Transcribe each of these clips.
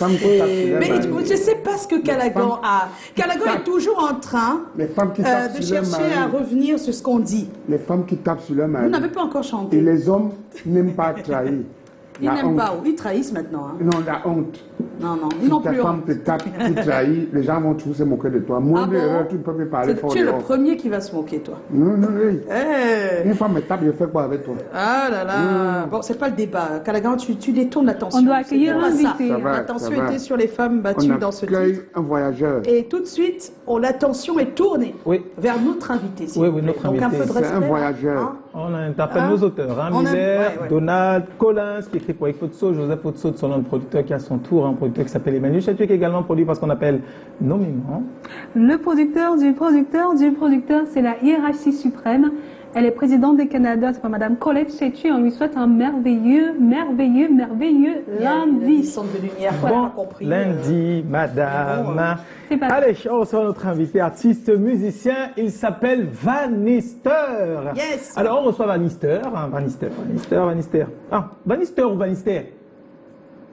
femmes qui tapent sur leur Mais mari. je ne sais pas ce que Callaghan a. Callaghan est toujours en train Les femmes qui tapent de sur leur chercher à mari. revenir sur ce qu'on dit. Les femmes qui tapent sur leur mari. Vous n'avez pas encore Et chanté. les hommes n'aiment pas trahir. Ils La n'aiment honte. pas. Ils trahissent maintenant. Hein. Non, la honte. Non, non. Ils Si n'ont ta plus femme honte. te tape, tu trahis, les gens vont toujours se moquer de toi. Moi, Ah bon? erreur, tu ne peux plus parler fort Tu es le dehors. premier qui va se moquer, toi. Non, non, oui. Eh. Une femme me tape, je fais quoi avec toi? Ah là là. Bon, c'est pas le débat. Callaghan, tu détournes l'attention. On doit accueillir C'est pas l'invité. ça. Ça va, L'attention ça va. était sur les femmes battues On dans ce accueille titre. un voyageur. Et tout de suite, l'attention est tournée Oui. vers notre invité. s'il Oui, vous oui, plaît. notre Donc un invité. peu de C'est respect. un voyageur. hein. On interpelle Hein? nos auteurs, hein, On aime- Miller, ouais, ouais. Donald, Collins, qui écrit pour Ifotso, Joseph Otso, son nom de producteur qui a son tour, un producteur qui s'appelle Emmanuel Chatuc, qui est également produit par ce qu'on appelle nommément. Le producteur du producteur du producteur, c'est la hiérarchie suprême. Elle est présidente des Canada, c'est pas Madame Colette Chetty. On lui souhaite un merveilleux lundi. Ils sont de lumière. Voilà, Bon pas compris. lundi, madame. bon, C'est pas Allez, on reçoit notre invité artiste musicien. Il s'appelle Vanister. Yes. Alors, on reçoit Vanister. Hein, Vanister. Ah, Vanister ou Vanister?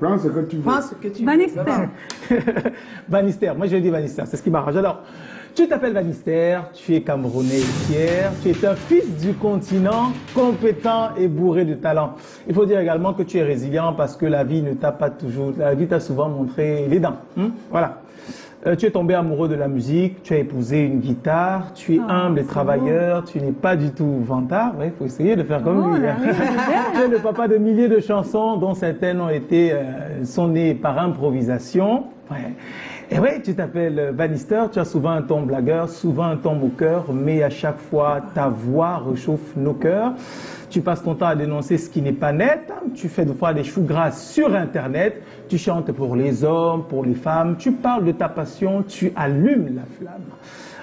Prends ce que tu veux. Prends ce que tu veux. Vanister. Vanister, moi je dis Vanister, c'est ce qui m'arrange. Alors, tu t'appelles Vanister, tu es camerounais et fier, tu es un fils du continent, compétent et bourré de talent. Il faut dire également que tu es résilient parce que la vie ne t'a pas toujours, la vie t'a souvent montré les dents. Voilà. Tu es tombé amoureux de la musique, tu as épousé une guitare, tu es humble et travailleur, tu n'es pas du tout vantard. Il faut essayer de faire comme lui. là, oui, Tu es le papa de milliers de chansons dont certaines ont été, sont nées par improvisation. Ouais. Et oui, tu t'appelles Vanister, tu as souvent un ton blagueur, souvent un ton moqueur, mais à chaque fois, ta voix réchauffe nos cœurs. Tu passes ton temps à dénoncer ce qui n'est pas net. Tu fais des fois des choux gras sur Internet. Tu chantes pour les hommes, pour les femmes. Tu parles de ta passion. Tu allumes la flamme.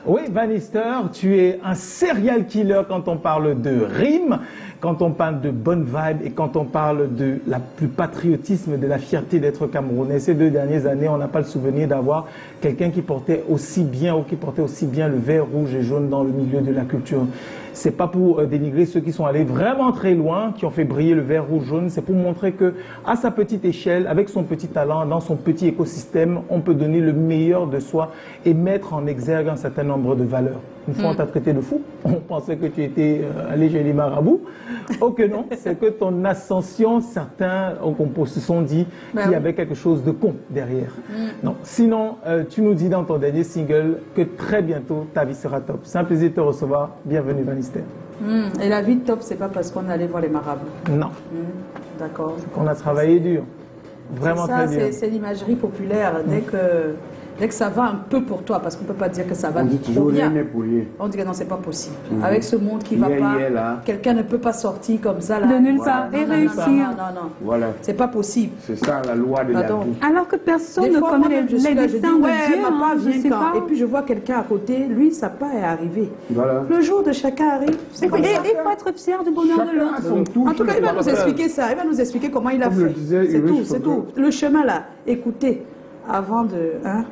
Oui, Vanister, tu es un serial killer quand on parle de rime, quand on parle de bonne vibe et quand on parle de du patriotisme, de la fierté d'être camerounais. Ces 2 dernières années, on n'a pas le souvenir d'avoir quelqu'un qui portait aussi bien ou qui portait aussi bien le vert, rouge et jaune dans le milieu de la culture. C'est pas pour dénigrer ceux qui sont allés vraiment très loin, qui ont fait briller le vert, rouge, jaune. C'est pour montrer que, à sa petite échelle, avec son petit talent, dans son petit écosystème, on peut donner le meilleur de soi et mettre en exergue un certain nombre de valeurs. Une fois, on t'a traité de fou. On pensait que tu étais allé chez les marabouts. Oh que non, c'est que ton ascension, certains se sont dit qu'il y avait quelque chose de con derrière. Non. Sinon, tu nous dis dans ton dernier single que très bientôt, ta vie sera top. C'est un plaisir de te recevoir. Bienvenue, Vanister. Et la vie top, c'est pas parce qu'on est allé voir les marabouts. Non, D'accord. on a travaillé dur. Vraiment C'est ça, très dur. c'est l'imagerie populaire. Dès que ça va un peu pour toi, parce qu'on ne peut pas dire que ça va On dit trop toujours rien bien. n'est pour rien. On dit que non, c'est pas possible. Avec ce monde qui va Hier, pas, hier, là. quelqu'un ne peut pas sortir comme ça. Là. De nulle Voilà. part et Non, non, réussir. non, non, non. Voilà. C'est pas possible. C'est ça la loi de la Pardon. vie. Alors que personne Des ne fois, connaît moi-même, les je suis là, je dis, dessins de ouais, Dieu. ma part hein, je vient sais quand. pas. Et puis je vois quelqu'un à côté, lui, sa part est arrivé. Voilà. Le jour de chacun arrive. C'est comme Et ça. il faut être fier du bonheur de Chacun a l'autre. son tour. En tout cas, il va nous Voilà. expliquer ça. Il va nous expliquer comment il a Comme le fait. disait C'est Ulrich tout, c'est Fogel. tout. Le chemin là, écoutez, avant de. Hein?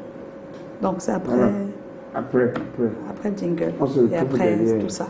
Donc c'est après, Voilà. Après. après le jingle. On se Et retrouve après derrière. tout ça.